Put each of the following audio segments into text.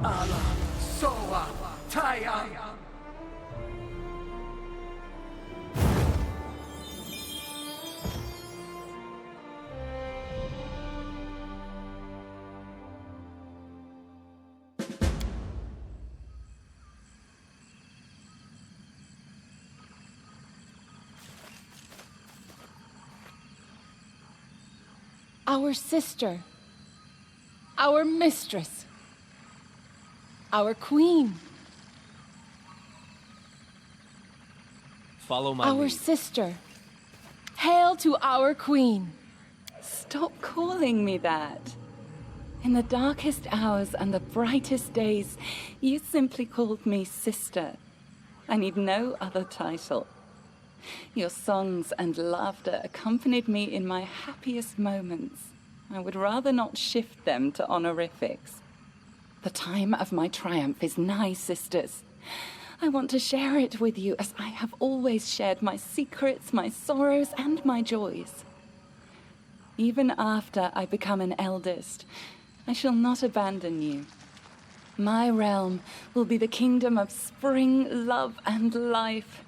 Allah, Soa, Taya. Our sister, our mistress, our queen, Follow my our lead. sister. Hail to our queen. Stop calling me that. In the darkest hours and the brightest days, you simply called me sister. I need no other title. Your songs and laughter accompanied me in my happiest moments. I would rather not shift them to honorifics. The time of my triumph is nigh, sisters. I want to share it with you as I have always shared my secrets, my sorrows, and my joys. Even after I become an eldest, I shall not abandon you. My realm will be the kingdom of spring, love, and life,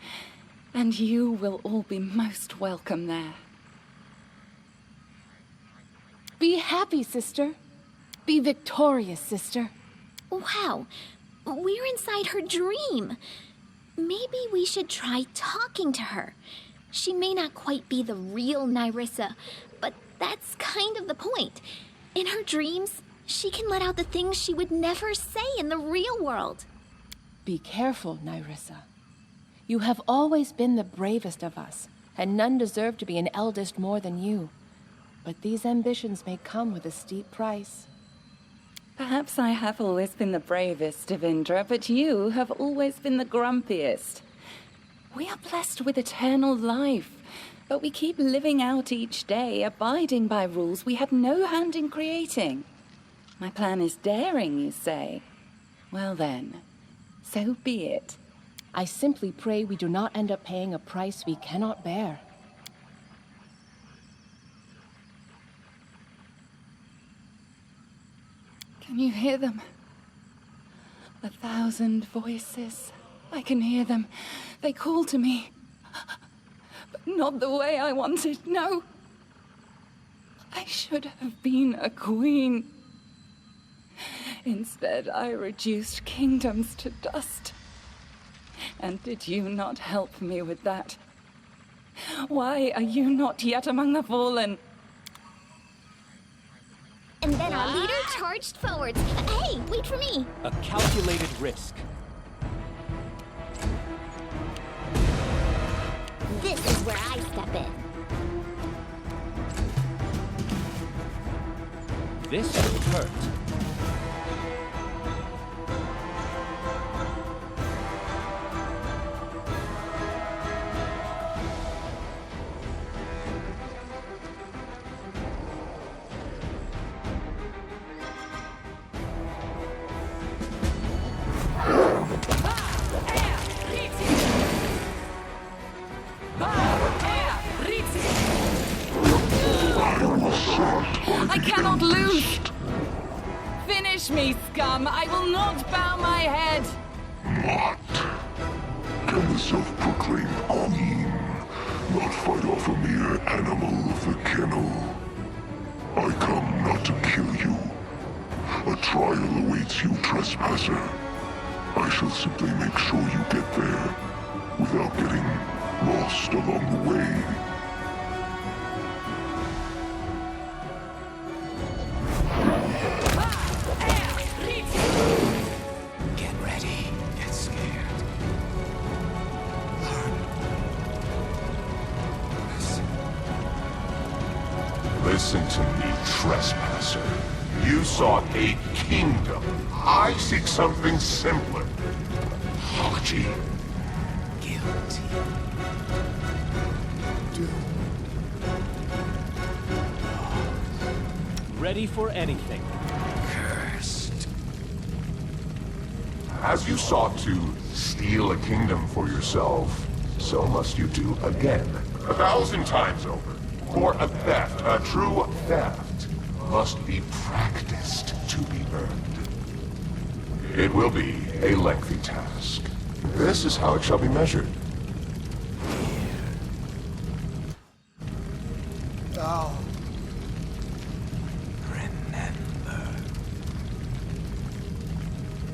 and you will all be most welcome there. Be happy, sister. Be victorious, sister. Wow, we're inside her dream. Maybe we should try talking to her. She may not quite be the real Nyrissa, but that's kind of the point. In her dreams, she can let out the things she would never say in the real world. Be careful, Nyrissa. You have always been the bravest of us, and none deserve to be an eldest more than you. But these ambitions may come with a steep price. Perhaps I have always been the bravest, Devindra, but you have always been the grumpiest. We are blessed with eternal life, but we keep living out each day, abiding by rules we had no hand in creating. My plan is daring, you say? Well then, so be it. I simply pray we do not end up paying a price we cannot bear. Can you hear them? 1,000 voices. I can hear them. They call to me. But not the way I wanted, no. I should have been a queen. Instead, I reduced kingdoms to dust. And did you not help me with that? Why are you not yet among the fallen? And then our leader charged forwards. Hey, wait for me. A calculated risk. This is where I step in. This should hurt. I cannot lose! Finish me, scum! I will not bow my head! Not. Can the self-proclaimed queen not fight off a mere animal of the kennel? I come not to kill you. A trial awaits you, trespasser. I shall simply make sure you get there without getting lost along the way. Get ready. Get scared. Learn. Listen to me, trespasser. You sought a kingdom. I seek something simpler. Apology. Guilty. Ready for anything. Cursed. As you sought to steal a kingdom for yourself, so must you do again. 1,000 times over. For a theft, a true theft, must be practiced to be earned. It will be a lengthy task. This is how it shall be measured. Thou remember.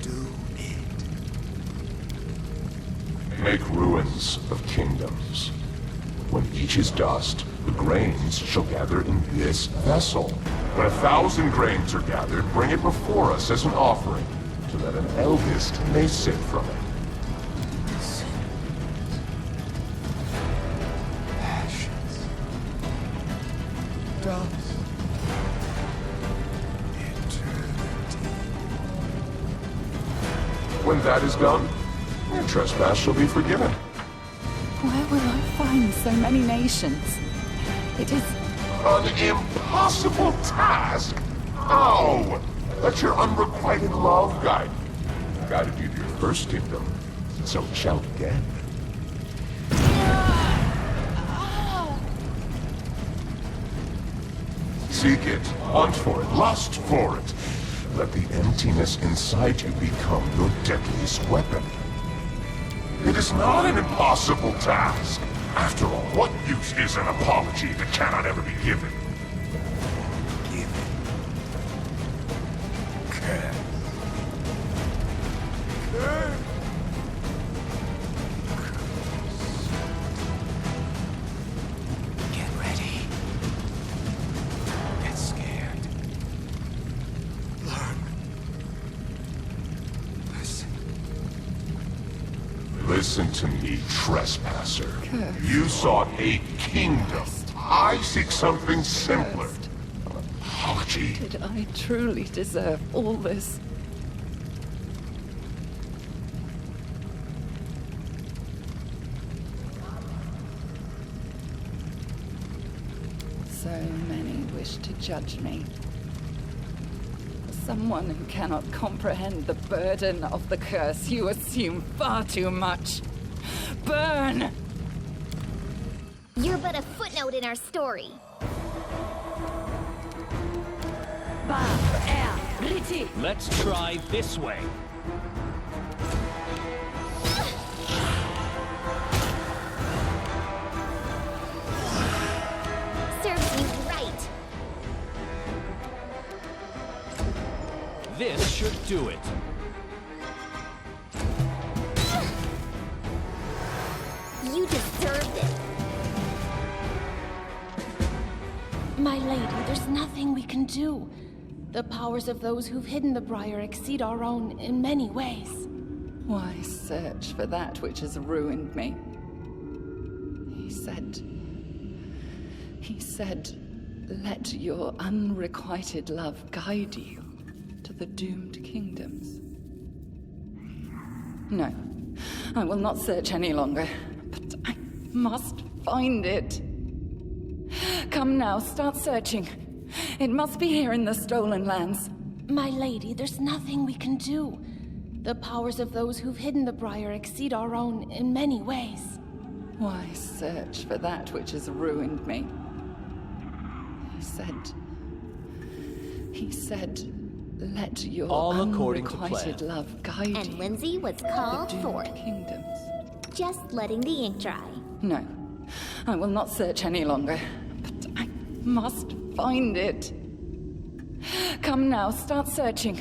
Do it. Make ruins of kingdoms. When each is dust, the grains shall gather in this vessel. When 1,000 grains are gathered, bring it before us as an offering, so that an eldest may sip from it. Ashes. Dust. Eternity. When that is done, your trespass shall be forgiven. Where will I find so many nations? It is... An impossible task? How? Let your unrequited love guide you. Guided you to your first kingdom, so it shall again. Seek it, hunt for it, lust for it. Let the emptiness inside you become your deadliest weapon. It is not an impossible task. After all, what use is an apology that cannot ever be given? Given. Curse. Curse. Get ready. Get scared. Learn. Listen. Listen to me, trespasser. You sought a kingdom. I seek something simpler. Apology. Did I truly deserve all this? So many wish to judge me. Someone who cannot comprehend the burden of the curse, you assume far too much. Burn! You're but a footnote in our story. Let's try this way. Serves you right. This should do it. You deserved it. My lady, there's nothing we can do. The powers of those who've hidden the Briar exceed our own in many ways. Why search for that which has ruined me? He said, let your unrequited love guide you to the doomed kingdoms. No, I will not search any longer, but I must find it. Come now, start searching. It must be here in the stolen lands. My lady, there's nothing we can do. The powers of those who've hidden the Briar exceed our own in many ways. Why search for that which has ruined me? He said, let your All according to unrequited plan. love guide you And Lindsay was to the called doomed forth. kingdoms. Just letting the ink dry. No, I will not search any longer, but I must find it. Come now, start searching.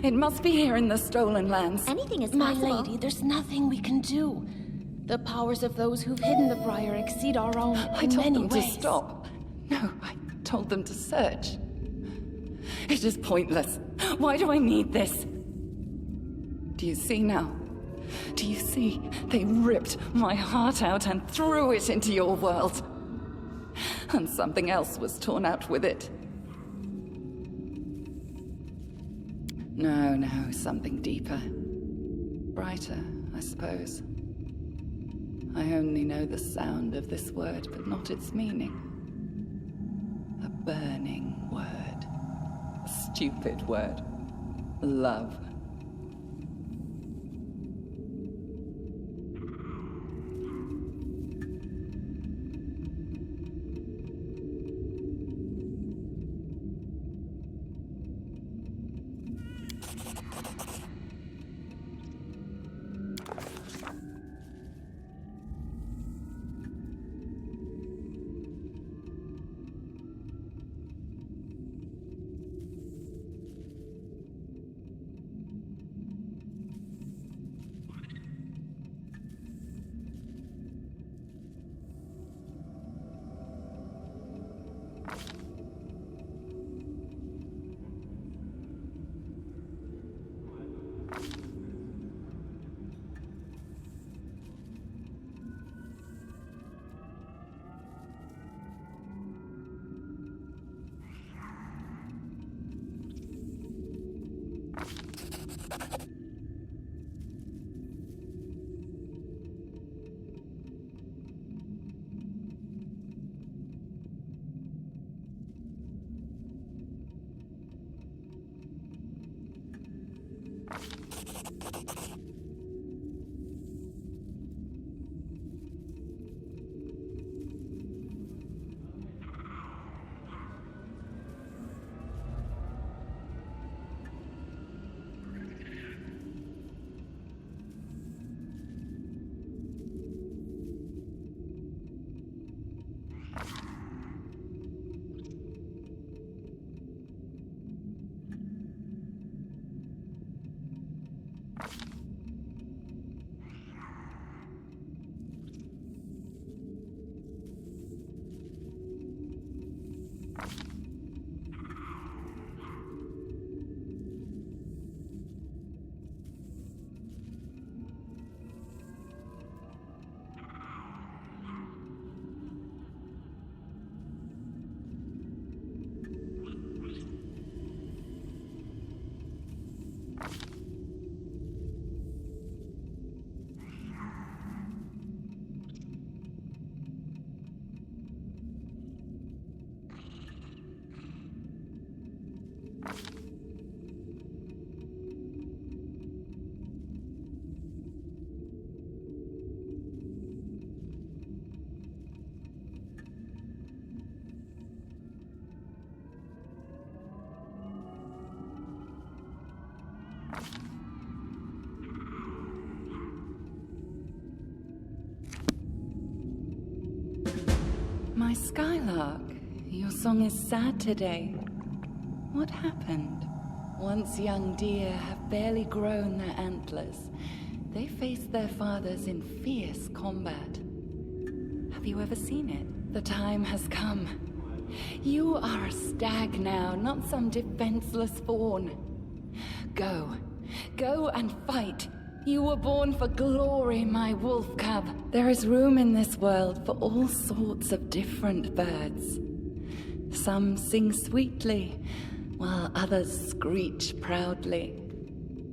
It must be here in the stolen lands. Anything is My possible. lady, there's nothing we can do. The powers of those who've hidden the Briar exceed our own I in told many them ways. to stop. No, I told them to search. It is pointless. Why do I need this? Do you see now? Do you see? They ripped my heart out and threw it into your world. and something else was torn out with it. No, something deeper. Brighter, I suppose. I only know the sound of this word, but not its meaning. A burning word. A stupid word. Love. My Skylark, your song is sad today. What happened? Once young deer have barely grown their antlers, they face their fathers in fierce combat. Have you ever seen it? The time has come. You are a stag now, not some defenseless fawn. Go and fight. You were born for glory, my wolf cub. There is room in this world for all sorts of different birds. Some sing sweetly, while others screech proudly.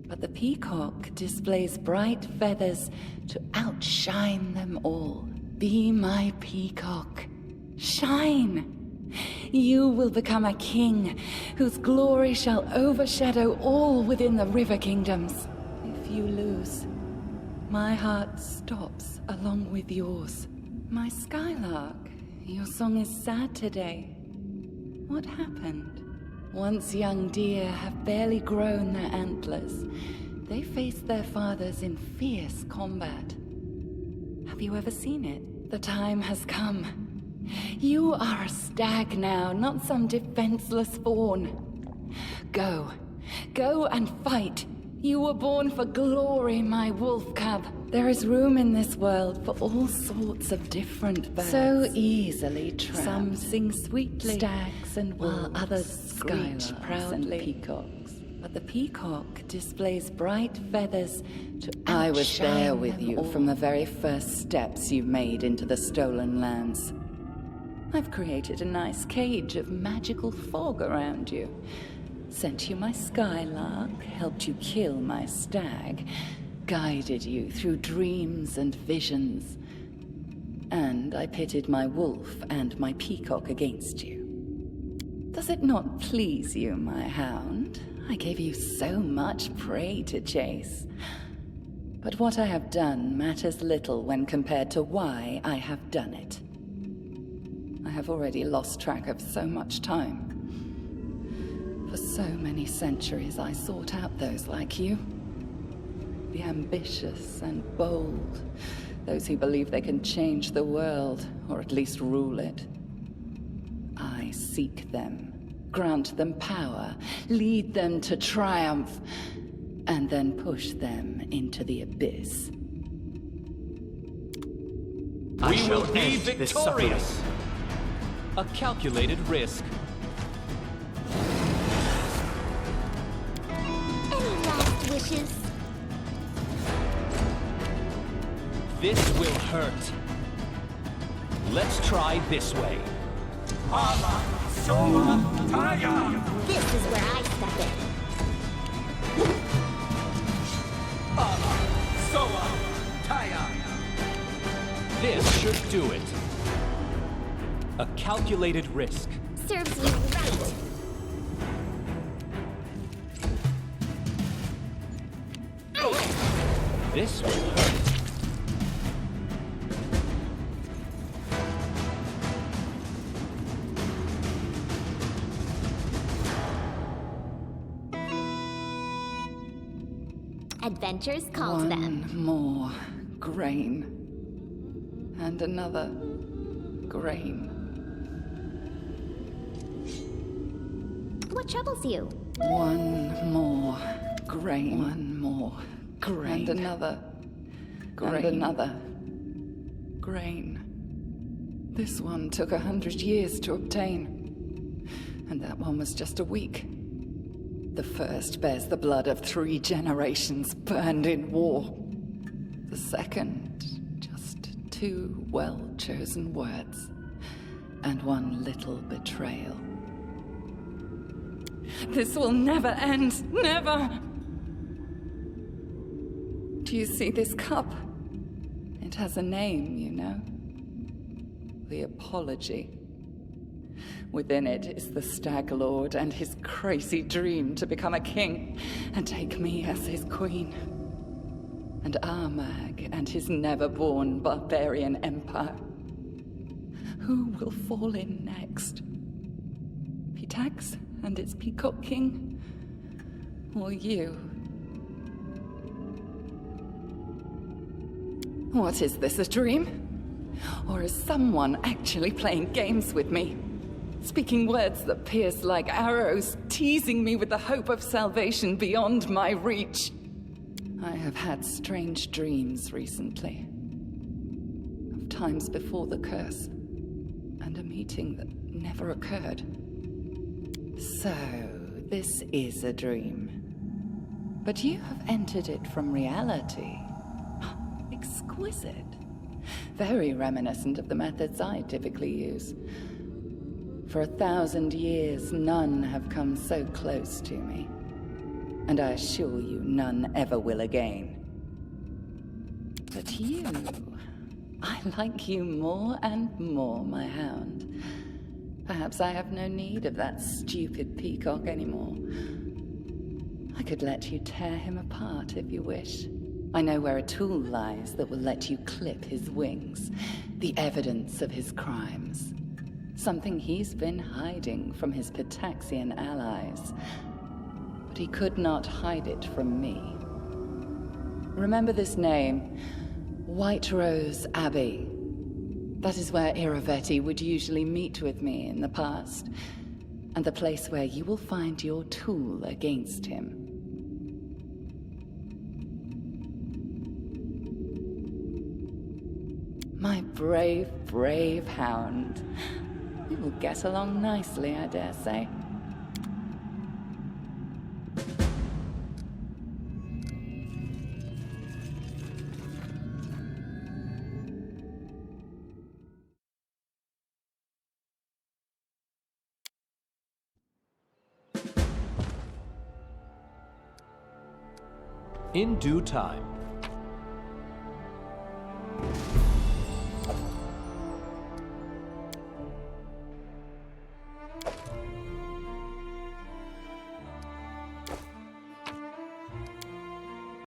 But the peacock displays bright feathers to outshine them all. Be my peacock. Shine! You will become a king, whose glory shall overshadow all within the river kingdoms. If you lose, my heart stops along with yours. My Skylark, your song is sad today. What happened? Once young deer have barely grown their antlers, they face their fathers in fierce combat. Have you ever seen it? The time has come. You are a stag now, not some defenseless fawn. Go and fight. You were born for glory, my wolf cub. There is room in this world for all sorts of different birds. So easily trapped. Some sing sweetly, stags and wolves, while others screech proudly. And peacocks. But the peacock displays bright feathers to outshine I was there with you all. From the very first steps you made into the stolen lands. I've created a nice cage of magical fog around you. Sent you my skylark, helped you kill my stag, guided you through dreams and visions. And I pitted my wolf and my peacock against you. Does it not please you, my hound? I gave you so much prey to chase. But what I have done matters little when compared to why I have done it. I have already lost track of so much time. For so many centuries I sought out those like you. The ambitious and bold. Those who believe they can change the world, or at least rule it. I seek them, grant them power, lead them to triumph, and then push them into the abyss. We will be victorious! A calculated risk. Any last wishes? This will hurt. Let's try this way. This is where I step in. This should do it. A calculated risk. Serves you right. This will hurt. Adventures call to them. One more grain. And another grain. What troubles you? One more grain. One more grain. And another grain. And another grain. This one took 100 years to obtain. And that one was just a week. The first bears the blood of 3 generations burned in war. The second, just 2 well-chosen words. And 1 little betrayal. This will never end. Never! Do you see this cup? It has a name, you know. The Apology. Within it is the Stag Lord and his crazy dream to become a king and take me as his queen. And Armag and his never-born barbarian empire. Who will fall in next? Pitax and its peacock king? Or you? What is this, a dream? Or is someone actually playing games with me? Speaking words that pierce like arrows, teasing me with the hope of salvation beyond my reach. I have had strange dreams recently. Of times before the curse, and a meeting that never occurred. So, this is a dream. But you have entered it from reality. Exquisite. Very reminiscent of the methods I typically use. For 1,000 years, none have come so close to me. And I assure you, none ever will again. But you... I like you more and more, my hound. Perhaps I have no need of that stupid peacock anymore. I could let you tear him apart if you wish. I know where a tool lies that will let you clip his wings. The evidence of his crimes. Something he's been hiding from his Pitaxian allies. But he could not hide it from me. Remember this name, White Rose Abbey. That is where Iravetti would usually meet with me in the past, and the place where you will find your tool against him. My brave, brave hound. We will get along nicely, I dare say. In due time.